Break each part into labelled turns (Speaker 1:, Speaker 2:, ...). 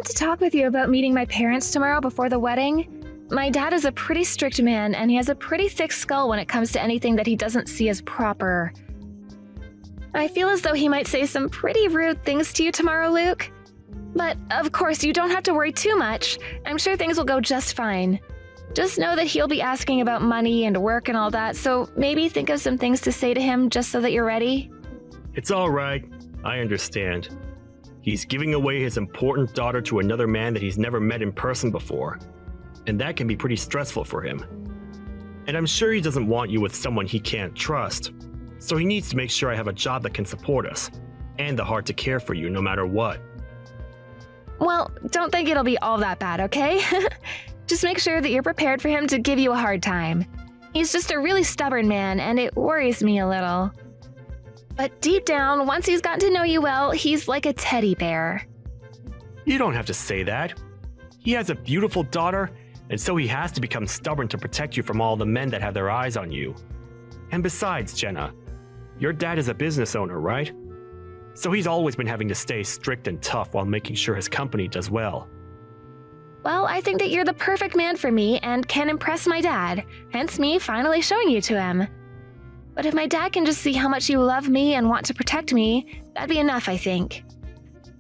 Speaker 1: to talk with you about meeting my parents tomorrow before the wedding. My dad is a pretty strict man, and he has a pretty thick skull when it comes to anything that he doesn't see as proper. I feel as though he might say some pretty rude things to you tomorrow, Luke. But, of course, you don't have to worry too much. I'm sure things will go just fine. Just know that he'll be asking about money and work and all that, so maybe think of some things to say to him just so that you're ready.
Speaker 2: It's all right. I understand. He's giving away his important daughter to another man that he's never met in person before. And that can be pretty stressful for him. And I'm sure he doesn't want you with someone he can't trust. So he needs to make sure I have a job that can support us, and the heart to care for you no matter what.
Speaker 1: Well, don't think it'll be all that bad, okay? Just make sure that you're prepared for him to give you a hard time. He's just a really stubborn man, and it worries me a little. But deep down, once he's gotten to know you well, he's like a teddy bear.
Speaker 2: You don't have to say that. He has a beautiful daughter, and so he has to become stubborn to protect you from all the men that have their eyes on you. And besides, Jenna, your dad is a business owner, right? So he's always been having to stay strict and tough while making sure his company does well.
Speaker 1: Well, I think that you're the perfect man for me and can impress my dad, hence me finally showing you to him. But if my dad can just see how much you love me and want to protect me, that'd be enough, I think.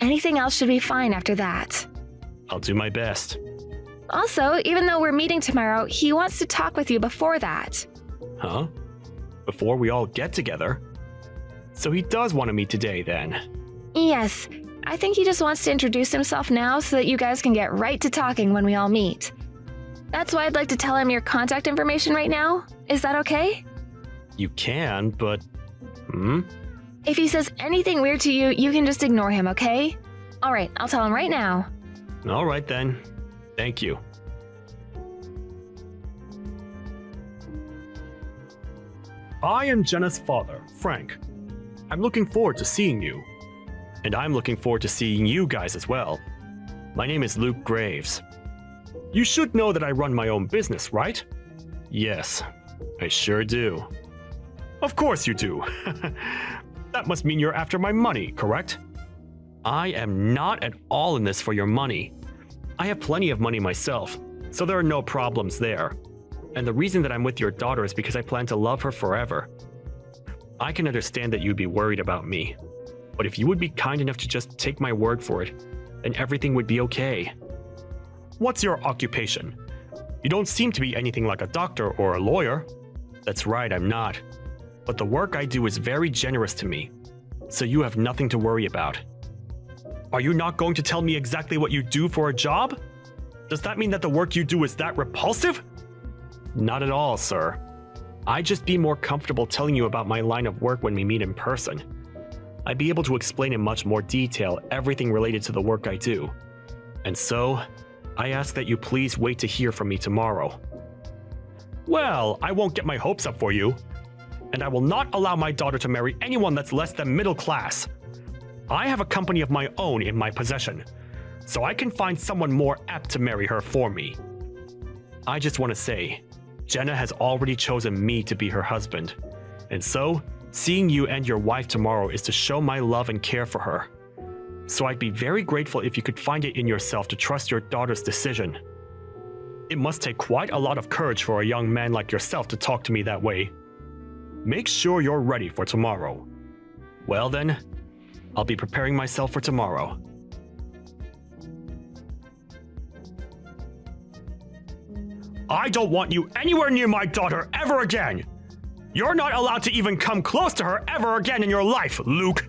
Speaker 1: Anything else should be fine after that.
Speaker 2: I'll do my best.
Speaker 1: Also, even though we're meeting tomorrow, he wants to talk with you before that.
Speaker 2: Huh? Before we all get together? So he does want to meet today, then?
Speaker 1: Yes, I think he just wants to introduce himself now so that you guys can get right to talking when we all meet. That's why I'd like to tell him your contact information right now. Is that okay?
Speaker 2: You can, but...
Speaker 1: If he says anything weird to you, you can just ignore him, okay? Alright, I'll tell him right now.
Speaker 2: Alright then. Thank you. I am Jenna's father, Frank. I'm looking forward to seeing you. And I'm looking forward to seeing you guys as well. My name is Luke Graves. You should know that I run my own business, right? Yes, I sure do. Of course you do. That must mean you're after my money, correct? I am not at all in this for your money. I have plenty of money myself, so there are no problems there. And the reason that I'm with your daughter is because I plan to love her forever. I can understand that you'd be worried about me, but if you would be kind enough to just take my word for it, then everything would be okay. What's your occupation? You don't seem to be anything like a doctor or a lawyer. That's right, I'm not. But the work I do is very generous to me, so you have nothing to worry about. Are you not going to tell me exactly what you do for a job? Does that mean that the work you do is that repulsive? Not at all, sir. I'd just be more comfortable telling you about my line of work when we meet in person. I'd be able to explain in much more detail everything related to the work I do. And so, I ask that you please wait to hear from me tomorrow. Well, I won't get my hopes up for you. And I will not allow my daughter to marry anyone that's less than middle class. I have a company of my own in my possession, so I can find someone more apt to marry her for me. I just want to say, Jenna has already chosen me to be her husband, and so, seeing you and your wife tomorrow is to show my love and care for her. So I'd be very grateful if you could find it in yourself to trust your daughter's decision. It must take quite a lot of courage for a young man like yourself to talk to me that way. Make sure you're ready for tomorrow. Well then, I'll be preparing myself for tomorrow. I don't want you anywhere near my daughter ever again! You're not allowed to even come close to her ever again in your life, Luke!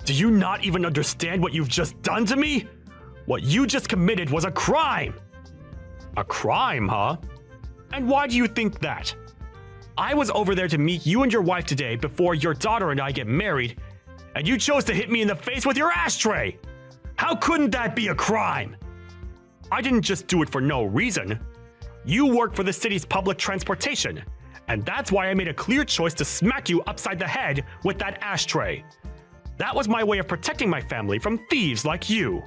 Speaker 2: Do you not even understand what you've just done to me? What you just committed was a crime! A crime, huh? And why do you think that? I was over there to meet you and your wife today before your daughter and I get married, and you chose to hit me in the face with your ashtray! How couldn't that be a crime? I didn't just do it for no reason. You work for the city's public transportation, and that's why I made a clear choice to smack you upside the head with that ashtray. That was my way of protecting my family from thieves like you.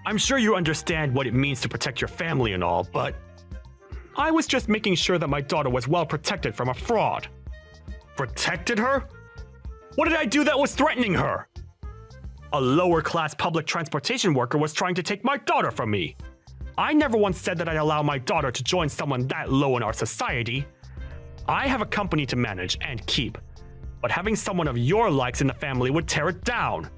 Speaker 2: I'm sure you understand what it means to protect your family and all, but I was just making sure that my daughter was well protected from a fraud. Protected her? What did I do that was threatening her? A lower-class public transportation worker was trying to take my daughter from me. I never once said that I'd allow my daughter to join someone that low in our society. I have a company to manage and keep, but having someone of your likes in the family would tear it down.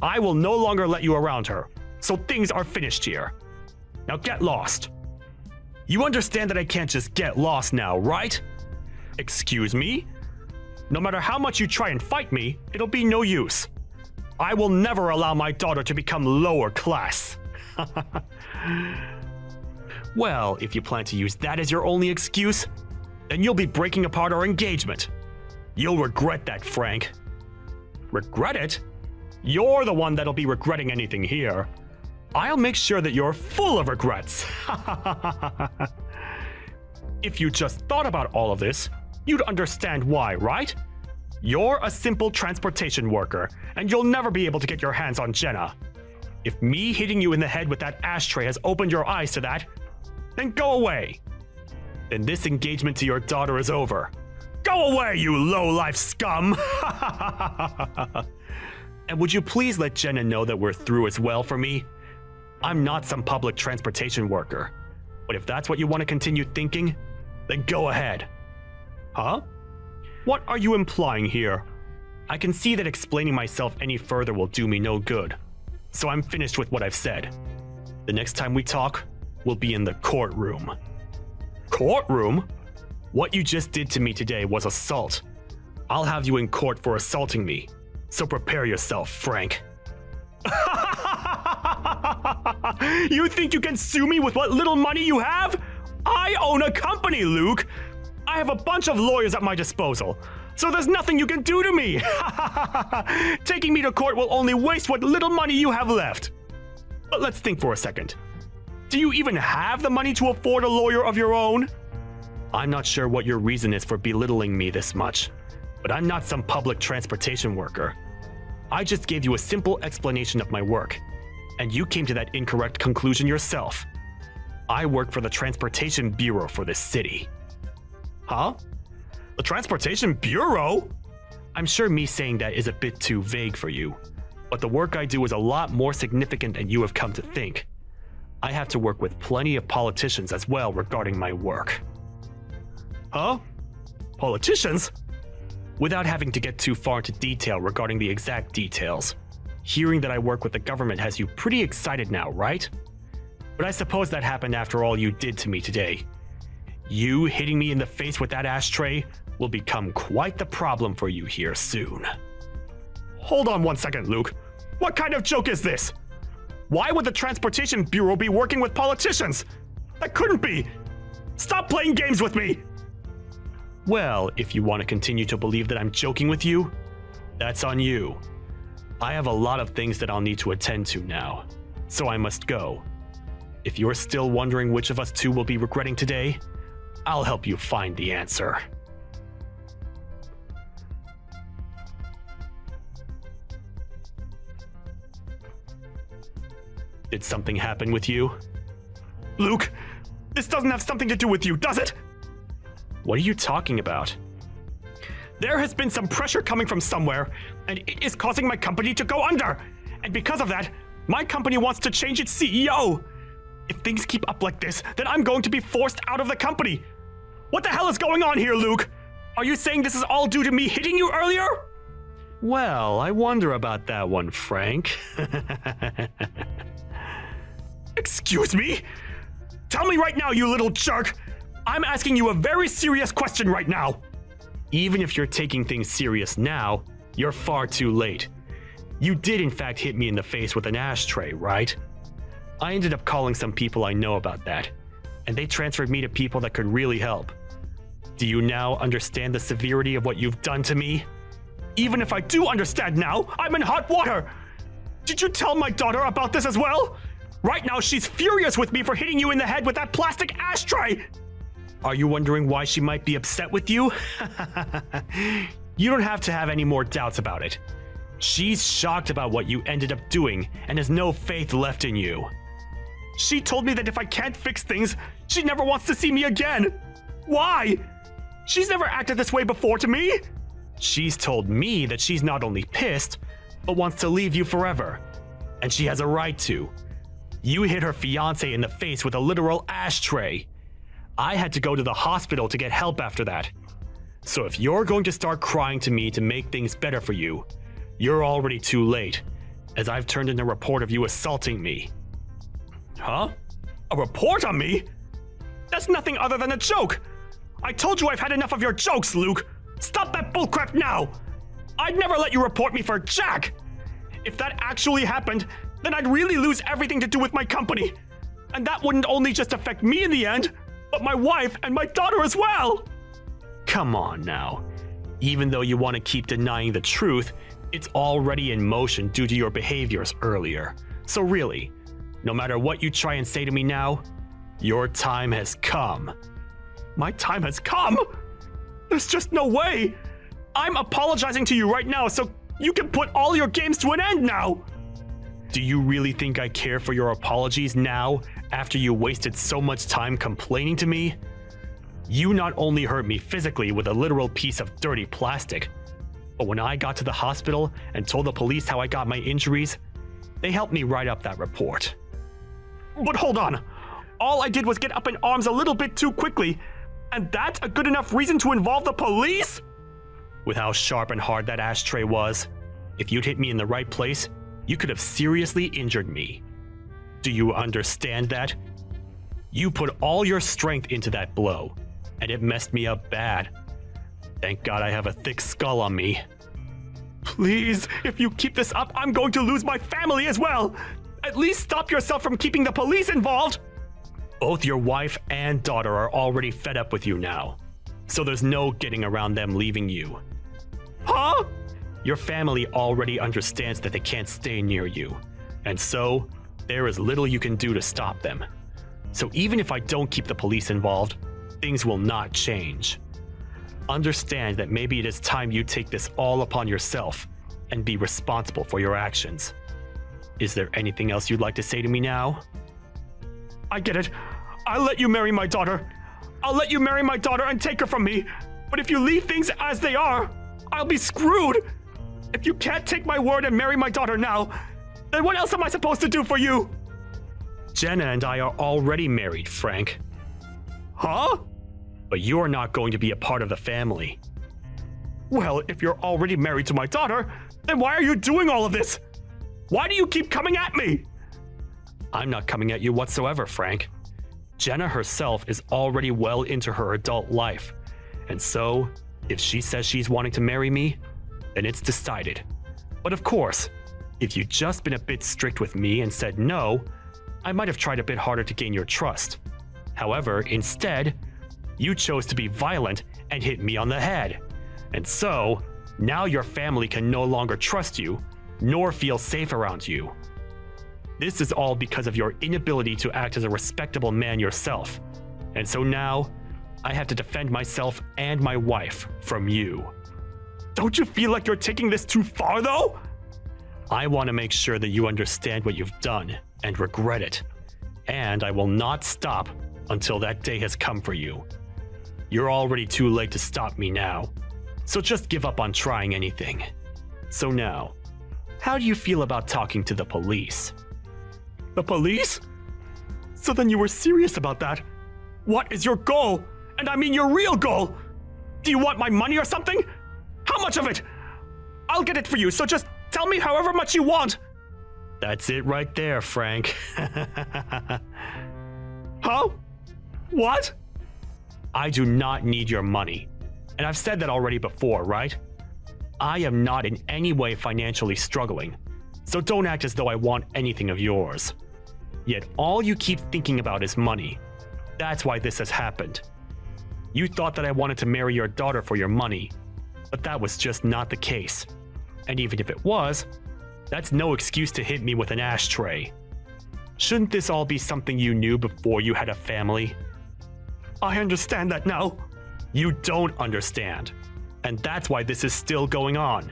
Speaker 2: I will no longer let you around her, so things are finished here. Now get lost. You understand that I can't just get lost now, right? Excuse me? No matter how much you try and fight me, it'll be no use. I will never allow my daughter to become lower class. Well, if you plan to use that as your only excuse, then you'll be breaking apart our engagement. You'll regret that, Frank. Regret it? You're the one that'll be regretting anything here. I'll make sure that you're full of regrets. If you just thought about all of this, you'd understand why, right? You're a simple transportation worker, and you'll never be able to get your hands on Jenna. If me hitting you in the head with that ashtray has opened your eyes to that, then go away. Then this engagement to your daughter is over. Go away, you low-life scum! And would you please let Jenna know that we're through as well for me? I'm not some public transportation worker. But if that's what you want to continue thinking, then go ahead. Huh? What are you implying here? I can see that explaining myself any further will do me no good. So I'm finished with what I've said. The next time we talk, we'll be in the courtroom. Courtroom? What you just did to me today was assault. I'll have you in court for assaulting me. So prepare yourself, Frank. You think you can sue me with what little money you have? I own a company, Luke. I have a bunch of lawyers at my disposal, so there's nothing you can do to me. Taking me to court will only waste what little money you have left. But let's think for a second. Do you even have the money to afford a lawyer of your own? I'm not sure what your reason is for belittling me this much, but I'm not some public transportation worker. I just gave you a simple explanation of my work, and you came to that incorrect conclusion yourself. I work for the Transportation Bureau for this city. Huh? The Transportation Bureau? I'm sure me saying that is a bit too vague for you, but the work I do is a lot more significant than you have come to think. I have to work with plenty of politicians as well regarding my work. Huh? Politicians? Without having to get too far into detail regarding the exact details, hearing that I work with the government has you pretty excited now, right? But I suppose that happened after all you did to me today. You hitting me in the face with that ashtray will become quite the problem for you here soon. Hold on one second, Luke. What kind of joke is this? Why would the Transportation Bureau be working with politicians? That couldn't be! Stop playing games with me! Well, if you want to continue to believe that I'm joking with you, that's on you. I have a lot of things that I'll need to attend to now, so I must go. If you're still wondering which of us two will be regretting today, I'll help you find the answer. Did something happen with you? Luke, this doesn't have something to do with you, does it? What are you talking about? There has been some pressure coming from somewhere, and it is causing my company to go under. And because of that, my company wants to change its CEO. If things keep up like this, then I'm going to be forced out of the company. What the hell is going on here, Luke? Are you saying this is all due to me hitting you earlier? Well, I wonder about that one, Frank. Excuse me? Tell me right now, you little jerk. I'm asking you a very serious question right now. Even if you're taking things serious now, you're far too late. You did in fact hit me in the face with an ashtray, right? I ended up calling some people I know about that, and they transferred me to people that could really help. Do you now understand the severity of what you've done to me? Even if I do understand now, I'm in hot water! Did you tell my daughter about this as well? Right now she's furious with me for hitting you in the head with that plastic ashtray! Are you wondering why she might be upset with you? You don't have to have any more doubts about it. She's shocked about what you ended up doing and has no faith left in you. She told me that if I can't fix things, she never wants to see me again. Why? She's never acted this way before to me. She's told me that she's not only pissed, but wants to leave you forever. And she has a right to. You hit her fiancé in the face with a literal ashtray. I had to go to the hospital to get help after that. So if you're going to start crying to me to make things better for you, you're already too late, as I've turned in a report of you assaulting me. Huh? A report on me? That's nothing other than a joke! I told you I've had enough of your jokes, Luke! Stop that bullcrap now! I'd never let you report me for jack! If that actually happened, then I'd really lose everything to do with my company. And that wouldn't only just affect me in the end, but my wife and my daughter as well! Come on now. Even though you want to keep denying the truth, it's already in motion due to your behaviors earlier. So really, no matter what you try and say to me now, your time has come. My time has come? There's just no way! I'm apologizing to you right now so you can put all your games to an end now! Do you really think I care for your apologies now, after you wasted so much time complaining to me? You not only hurt me physically with a literal piece of dirty plastic, but when I got to the hospital and told the police how I got my injuries, they helped me write up that report. But hold on! All I did was get up in arms a little bit too quickly, and that's a good enough reason to involve the police? With how sharp and hard that ashtray was, if you'd hit me in the right place, you could have seriously injured me. Do you understand that? You put all your strength into that blow, and it messed me up bad. Thank God I have a thick skull on me. Please, if you keep this up, I'm going to lose my family as well! At least stop yourself from keeping the police involved! Both your wife and daughter are already fed up with you now, so there's no getting around them leaving you. Huh? Your family already understands that they can't stay near you, and so there is little you can do to stop them. So even if I don't keep the police involved, things will not change. Understand that maybe it is time you take this all upon yourself and be responsible for your actions. Is there anything else you'd like to say to me now? I get it. I'll let you marry my daughter. I'll let you marry my daughter and take her from me. But if you leave things as they are, I'll be screwed. If you can't take my word and marry my daughter now, then what else am I supposed to do for you? Jenna and I are already married, Frank. Huh? But you're not going to be a part of the family. Well, if you're already married to my daughter, then why are you doing all of this? Why do you keep coming at me? I'm not coming at you whatsoever, Frank. Jenna herself is already well into her adult life. And so, if she says she's wanting to marry me, then it's decided. But of course, if you'd just been a bit strict with me and said no, I might have tried a bit harder to gain your trust. However, instead, you chose to be violent and hit me on the head. And so, now your family can no longer trust you, nor feel safe around you. This is all because of your inability to act as a respectable man yourself. And so now, I have to defend myself and my wife from you. Don't you feel like you're taking this too far, though? I want to make sure that you understand what you've done and regret it. And I will not stop until that day has come for you. You're already too late to stop me now, so just give up on trying anything. So now, how do you feel about talking to the police? The police? So then you were serious about that? What is your goal? And I mean your real goal! Do you want my money or something? How much of it? I'll get it for you, so just tell me however much you want. That's it right there, Frank. Huh? What? I do not need your money. And I've said that already before, right? I am not in any way financially struggling, so don't act as though I want anything of yours. Yet all you keep thinking about is money. That's why this has happened. You thought that I wanted to marry your daughter for your money, but that was just not the case. And even if it was, that's no excuse to hit me with an ashtray. Shouldn't this all be something you knew before you had a family? I understand that now. You don't understand. And that's why this is still going on.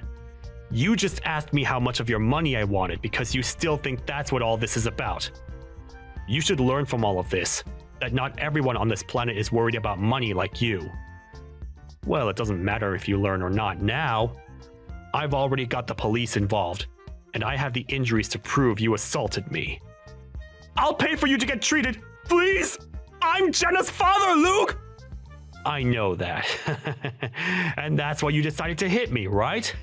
Speaker 2: You just asked me how much of your money I wanted because you still think that's what all this is about. You should learn from all of this, that not everyone on this planet is worried about money like you. Well, it doesn't matter if you learn or not now. I've already got the police involved, and I have the injuries to prove you assaulted me. I'll pay for you to get treated, please! I'm Jenna's father, Luke! I know that. And that's why you decided to hit me, right?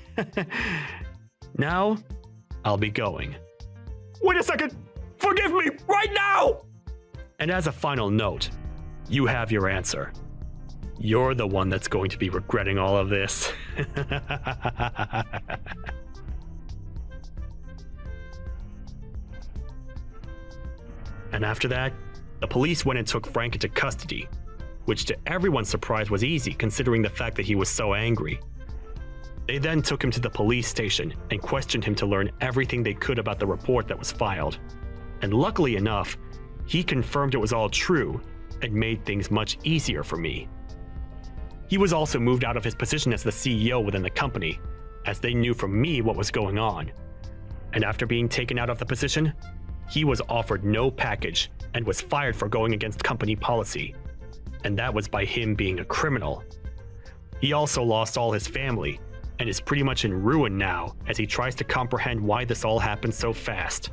Speaker 2: Now, I'll be going. Wait a second! Forgive me, right now! And as a final note, you have your answer. You're the one that's going to be regretting all of this. And after that, the police went and took Frank into custody, which to everyone's surprise was easy considering the fact that he was so angry. They then took him to the police station and questioned him to learn everything they could about the report that was filed. And luckily enough, he confirmed it was all true and made things much easier for me. He was also moved out of his position as the CEO within the company, as they knew from me what was going on. And after being taken out of the position, he was offered no package and was fired for going against company policy. And that was by him being a criminal. He also lost all his family and is pretty much in ruin now as he tries to comprehend why this all happened so fast.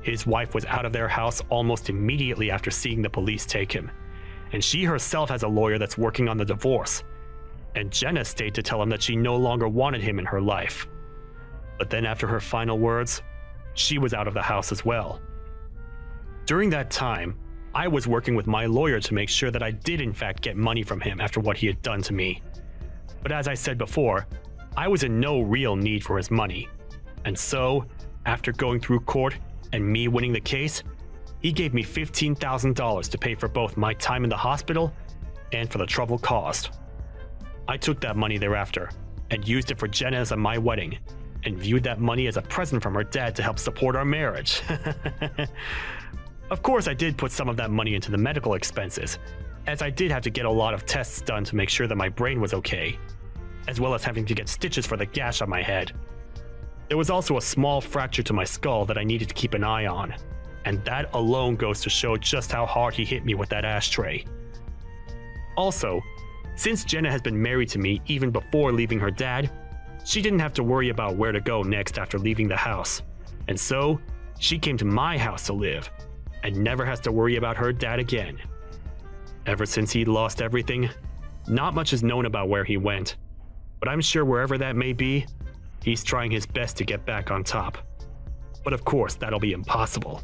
Speaker 2: His wife was out of their house almost immediately after seeing the police take him, and she herself has a lawyer that's working on the divorce, and Jenna stayed to tell him that she no longer wanted him in her life. But then after her final words, she was out of the house as well. During that time, I was working with my lawyer to make sure that I did in fact get money from him after what he had done to me. But as I said before, I was in no real need for his money. And so, after going through court and me winning the case, he gave me $15,000 to pay for both my time in the hospital and for the trouble caused. I took that money thereafter and used it for Jenna's and my wedding, and viewed that money as a present from her dad to help support our marriage. Of course, I did put some of that money into the medical expenses, as I did have to get a lot of tests done to make sure that my brain was okay, as well as having to get stitches for the gash on my head. There was also a small fracture to my skull that I needed to keep an eye on, and that alone goes to show just how hard he hit me with that ashtray. Also, since Jenna has been married to me even before leaving her dad, she didn't have to worry about where to go next after leaving the house, and so she came to my house to live, and never has to worry about her dad again. Ever since he'd lost everything, not much is known about where he went, but I'm sure wherever that may be, he's trying his best to get back on top. But of course, that'll be impossible.